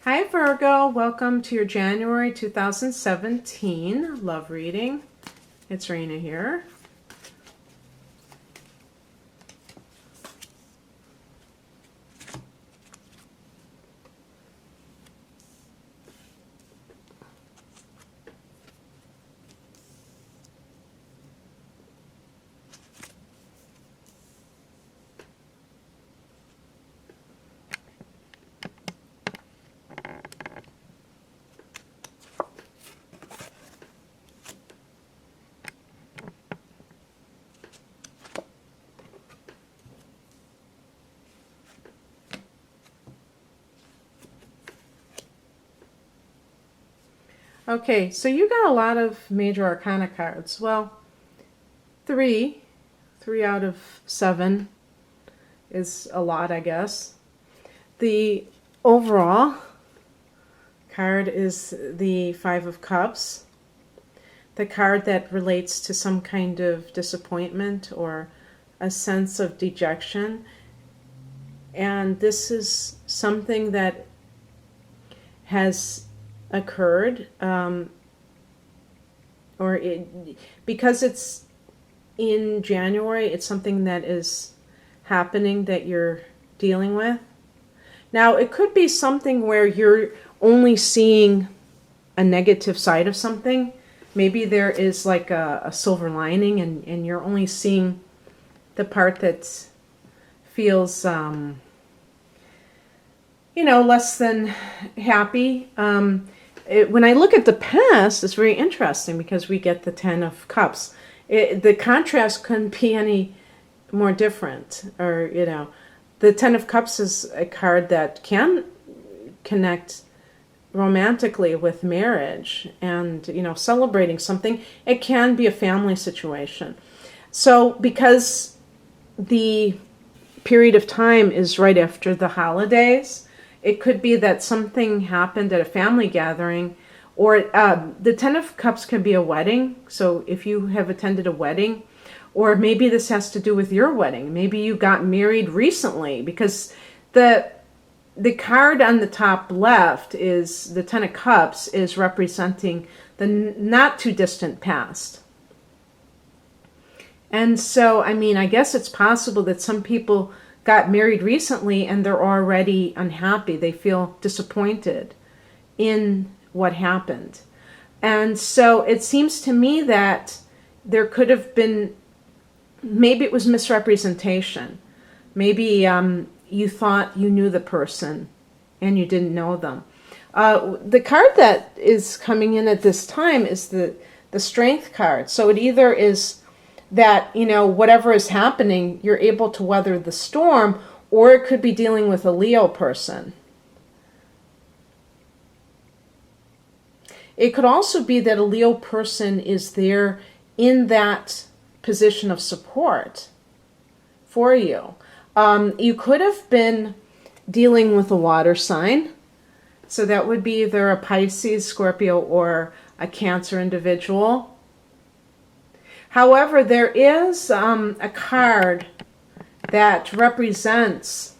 Hi Virgo, welcome to your January 2017 love reading. It's Rena here. Okay, so you got a lot of major arcana cards. Well, three out of 7 is a lot, I guess. The overall card is the 5 of Cups, the card that relates to some kind of disappointment or a sense of dejection. And this is something that has occurred, because it's in January, it's something that is happening that you're dealing with. Now, it could be something where you're only seeing a negative side of something. Maybe there is like a silver lining and you're only seeing the part that feels, less than happy. When I look at the past, it's very interesting because we get the 10 of Cups. The contrast couldn't be any more different. The 10 of Cups is a card that can connect romantically with marriage and, celebrating something. It can be a family situation. So because the period of time is right after the holidays, it could be that something happened at a family gathering, or the 10 of Cups could be a wedding. So if you have attended a wedding, or maybe this has to do with your wedding. Maybe you got married recently, because the card on the top left is the 10 of Cups is representing the not too distant past. And so, I guess it's possible that some people got married recently and they're already unhappy. They feel disappointed in what happened. And so it seems to me that there could have been, maybe it was misrepresentation. Maybe you thought you knew the person and you didn't know them. The card that is coming in at this time is the Strength card. So it either is that, whatever is happening, you're able to weather the storm, or it could be dealing with a Leo person. It could also be that a Leo person is there in that position of support for you. You could have been dealing with a water sign. So that would be either a Pisces, Scorpio, or a Cancer individual. However, there is a card that represents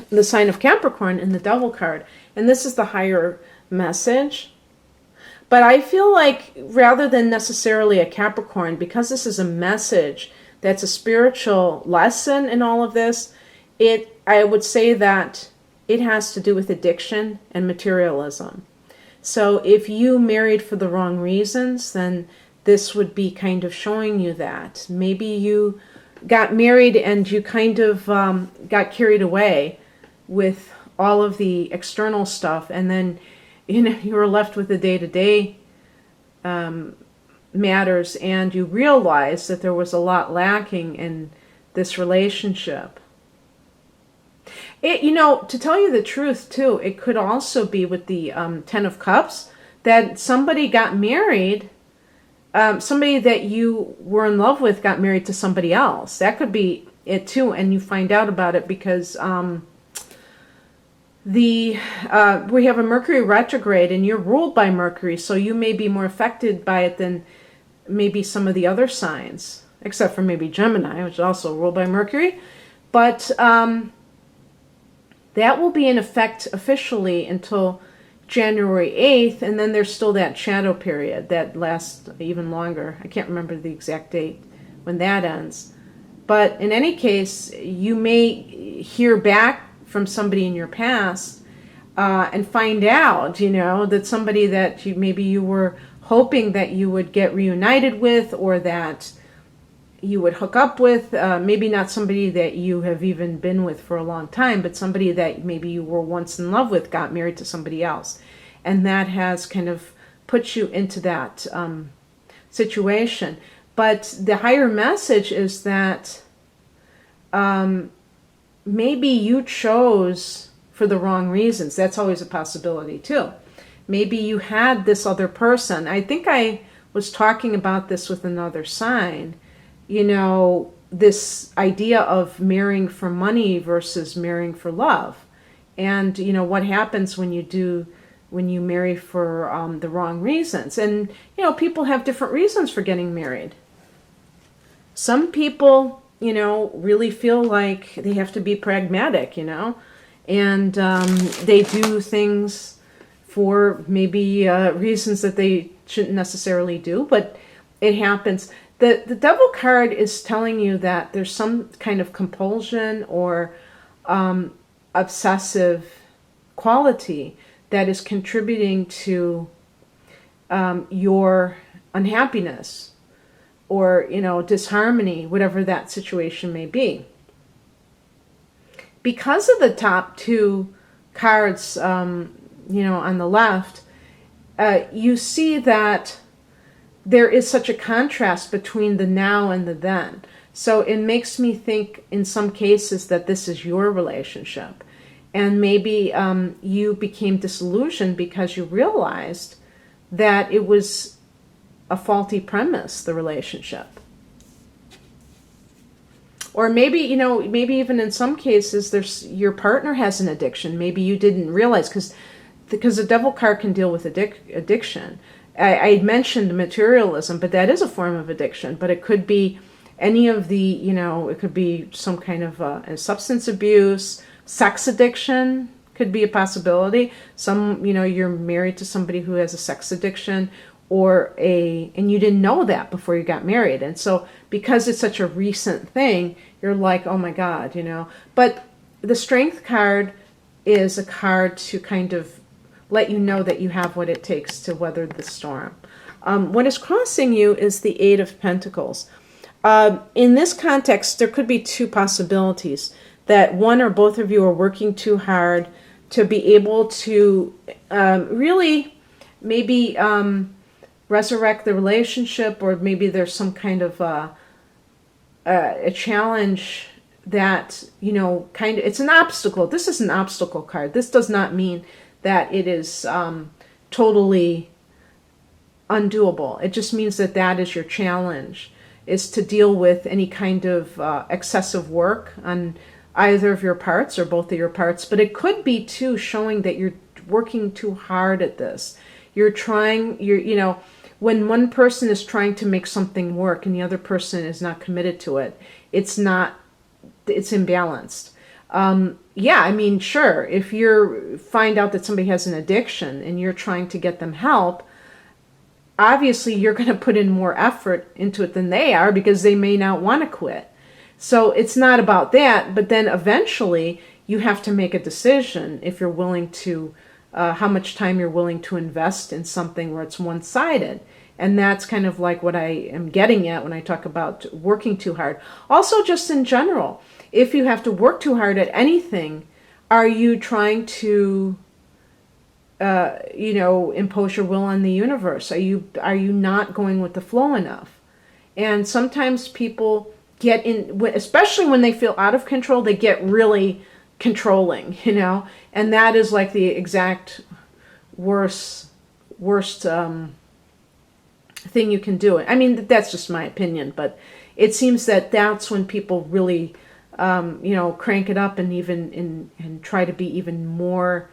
the sign of Capricorn in the Devil card. And this is the higher message. But I feel like rather than necessarily a Capricorn, because this is a message that's a spiritual lesson in all of this, I would say that it has to do with addiction and materialism. So if you married for the wrong reasons, then this would be kind of showing you that. Maybe you got married and you kind of got carried away with all of the external stuff, and then you were left with the day-to-day matters, and you realized that there was a lot lacking in this relationship. To tell you the truth too, it could also be with the 10 of Cups that somebody got married. Somebody that you were in love with got married to somebody else. That could be it too, and you find out about it because we have a Mercury retrograde, and you're ruled by Mercury, so you may be more affected by it than maybe some of the other signs, except for maybe Gemini, which is also ruled by Mercury. But That will be in effect officially until January 8th, and then there's still that shadow period that lasts even longer. I can't remember the exact date when that ends. But in any case, you may hear back from somebody in your past and find out, that somebody that maybe you were hoping that you would get reunited with, or that you would hook up with, maybe not somebody that you have even been with for a long time, but somebody that maybe you were once in love with got married to somebody else. And that has kind of put you into that situation. But the higher message is that maybe you chose for the wrong reasons. That's always a possibility too. Maybe you had this other person. I think I was talking about this with another sign. This idea of marrying for money versus marrying for love. And, what happens when you marry for the wrong reasons. And, people have different reasons for getting married. Some people, really feel like they have to be pragmatic, and they do things for maybe reasons that they shouldn't necessarily do, but it happens. The Devil card is telling you that there's some kind of compulsion or obsessive quality that is contributing to your unhappiness or, disharmony, whatever that situation may be. Because of the top two cards, on the left, you see that there is such a contrast between the now and the then. So it makes me think in some cases that this is your relationship. And maybe you became disillusioned because you realized that it was a faulty premise, the relationship. Or maybe, maybe even in some cases, your partner has an addiction. Maybe you didn't realize, because the Devil card can deal with addiction. I mentioned materialism, but that is a form of addiction. But it could be any of the, it could be some kind of substance abuse, sex addiction could be a possibility. You're married to somebody who has a sex addiction and you didn't know that before you got married. And so because it's such a recent thing, you're like, oh my God, But the Strength card is a card to kind of let you know that you have what it takes to weather the storm. What is crossing you is the Eight of Pentacles. In this context, there could be two possibilities. That one or both of you are working too hard to be able to really maybe resurrect the relationship, or maybe there's some kind of a challenge that, it's an obstacle. This is an obstacle card. This does not mean that it is totally undoable. It just means that is your challenge, is to deal with any kind of excessive work on either of your parts or both of your parts. But it could be too showing that you're working too hard at this. When one person is trying to make something work and the other person is not committed to it, it's imbalanced. Sure, if you find out that somebody has an addiction and you're trying to get them help, obviously you're going to put in more effort into it than they are, because they may not want to quit. So it's not about that, but then eventually you have to make a decision if you're willing to, how much time you're willing to invest in something where it's one-sided. And that's kind of like what I am getting at when I talk about working too hard. Also, just in general, if you have to work too hard at anything, are you trying to, impose your will on the universe? Are you not going with the flow enough? And sometimes people get in, especially when they feel out of control, they get really controlling, and that is like the exact worst thing you can do. I mean, that's just my opinion, but it seems that that's when people really, crank it up and try to be even more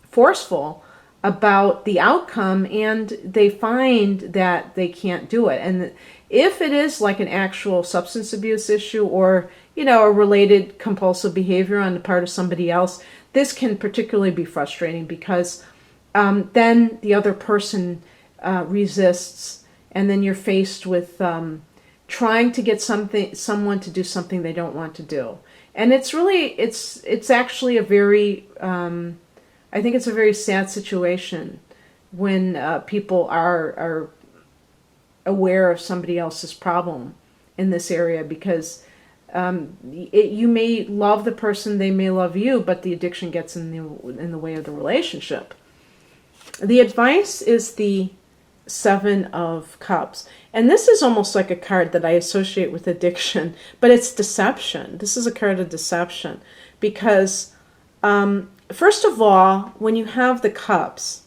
forceful about the outcome, and they find that they can't do it. And if it is like an actual substance abuse issue, or a related compulsive behavior on the part of somebody else, this can particularly be frustrating because then the other person resists, and then you're faced with trying to get someone to do something they don't want to do. And it's actually a very, I think it's a very sad situation when people are aware of somebody else's problem in this area, because you may love the person, they may love you, but the addiction gets in the way of the relationship. The advice is the Seven of Cups. And this is almost like a card that I associate with addiction, but it's deception. This is a card of deception because, first of all, when you have the cups,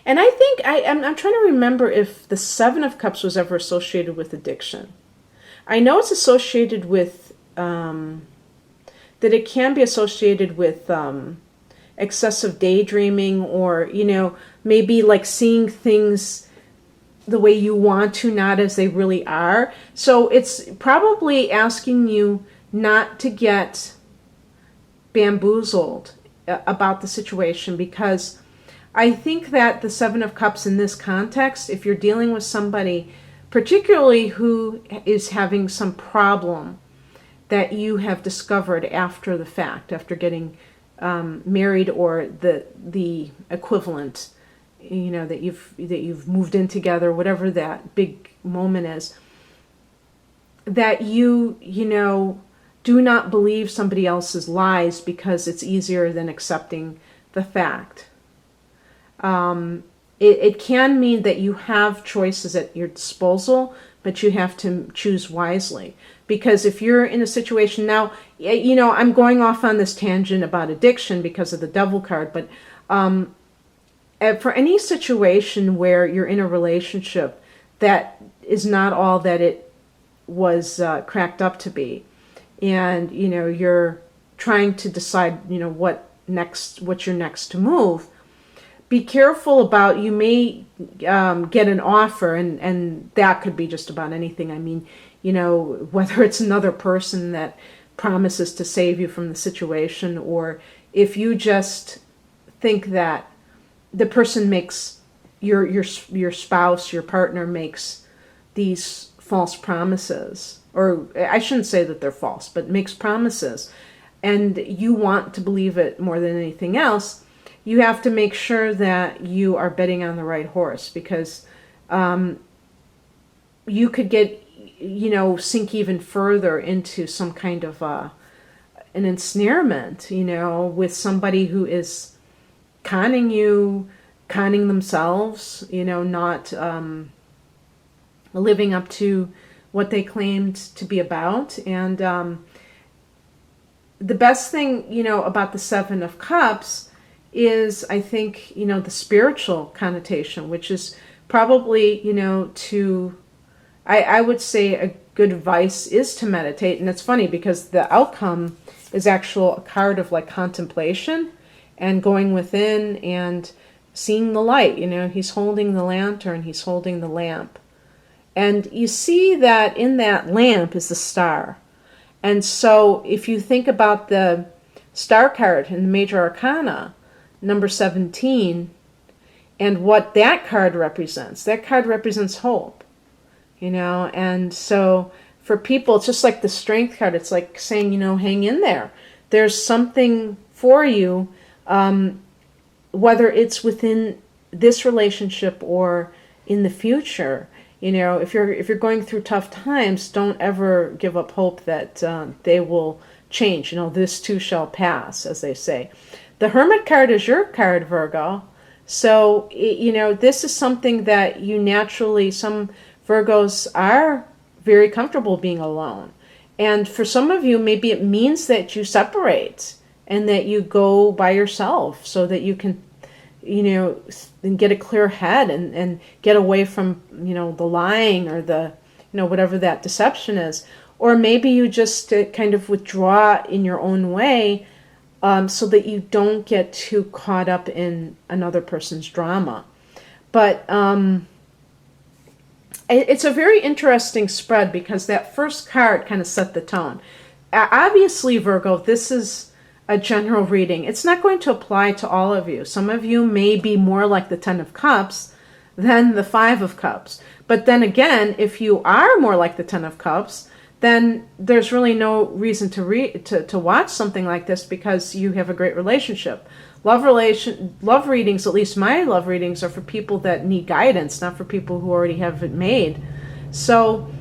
and I think I'm trying to remember if the Seven of Cups was ever associated with addiction. I know it's associated with, that it can be associated with excessive daydreaming, or, maybe like seeing things the way you want to, not as they really are. So it's probably asking you not to get bamboozled about the situation, because I think that the Seven of Cups in this context, if you're dealing with somebody particularly who is having some problem that you have discovered after the fact, after getting married, or the equivalent, that you've moved in together, whatever that big moment is, that you do not believe somebody else's lies because it's easier than accepting the fact. It can mean that you have choices at your disposal, but you have to choose wisely. Because if you're in a situation now, I'm going off on this tangent about addiction because of the Devil card, but for any situation where you're in a relationship that is not all that it was cracked up to be, and you're trying to decide what's your next move, be careful about, you may get an offer, and that could be just about anything. I mean, whether it's another person that promises to save you from the situation, or if you just think that the person makes, your spouse, your partner makes these false promises, or I shouldn't say that they're false, but makes promises, and you want to believe it more than anything else, you have to make sure that you are betting on the right horse, because you could get, sink even further into some kind of an ensnarement, with somebody who is conning you, conning themselves, not living up to what they claimed to be about. And the best thing, about the Seven of Cups is, I think, the spiritual connotation, which is probably, I would say a good advice is to meditate. And it's funny because the outcome is actual a card of like contemplation and going within and seeing the light. He's holding the lantern, he's holding the lamp. And you see that in that lamp is the star. And so if you think about the star card in the Major Arcana, number 17, and what that card represents hope, and so for people, it's just like the Strength card. It's like saying, hang in there. There's something for you, whether it's within this relationship or in the future. If you're going through tough times, don't ever give up hope that they will change. This too shall pass, as they say. The Hermit card is your card, Virgo. So, this is something that you naturally, some Virgos are very comfortable being alone. And for some of you, maybe it means that you separate and that you go by yourself so that you can, get a clear head and get away from, the lying or the, whatever that deception is. Or maybe you just kind of withdraw in your own way, so that you don't get too caught up in another person's drama. But It's a very interesting spread because that first card kind of set the tone. Obviously, Virgo, this is a general reading. It's not going to apply to all of you. Some of you may be more like the Ten of Cups than the Five of Cups. But then again, if you are more like the Ten of Cups, then there's really no reason to watch something like this because you have a great relationship. Love readings, at least my love readings, are for people that need guidance, not for people who already have it made. So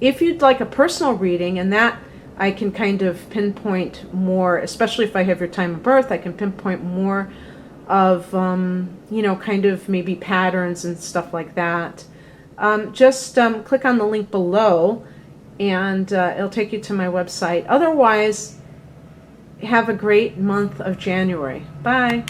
if you'd like a personal reading, and that I can kind of pinpoint more, especially if I have your time of birth, I can pinpoint more of, kind of maybe patterns and stuff like that. Just click on the link below, and it'll take you to my website. Otherwise, have a great month of January. Bye.